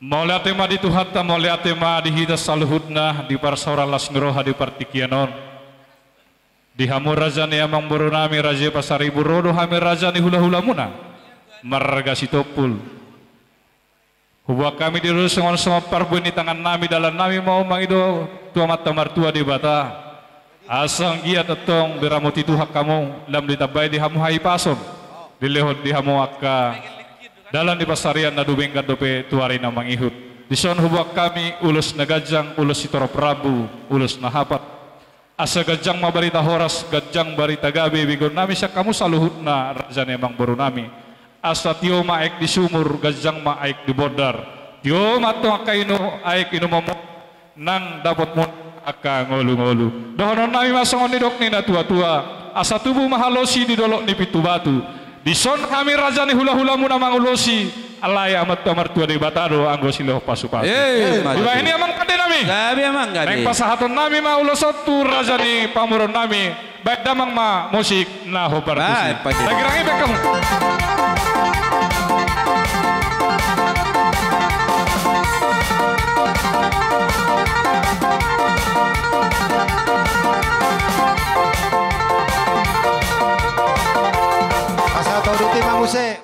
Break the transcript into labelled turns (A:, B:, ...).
A: Maulia tema di Tuhan ta maulia tema di hita saluhudna di parsaura lasngroha di partikianon. Di hamu raja ni amang borunami raja pasari burodo hami raja ni hula-hula muna. Marga sitopul. Hubwa kami dirus sama parbun di tangan nami dalam nami mau mangido tua mata martua di bata. Asang gia tetong biramuti Tuhan kamu lam ditabai di hamu hai pason. Dilehot di hamu akka dalam di pasarian na dubengkat dope tuari na mangihut. Dison hubak kami ulus na gajang, ulus sitoro Prabu, ulus na hapat. Asa gajang mabarita horas, gajang barita gabi, bigon nami siya kamu saluhut na raja na emang baru nami. Asa tiyo maek di sumur, gajang maek di bodar. Tiyo matong akaino aek inumamu nang dapat mo aka ngolu-ngolu. Dohonon nami masongon ni dok ni na tua-tua. Asa tubuh mahalosi di dolok ni pitu batu. Dison kami raja ni hula-hula muna mangulosi alaya amat martua di batado anggo siloh pasupan. Iba ini amang kade nami.
B: Gabi amang kade.
A: Neng pasahaton nami ma ulosotu raja ni pamuron nami. Baik damang ma musik na hobar kusi. Lagi rangi kamu.
C: Asa tau duti mamuse.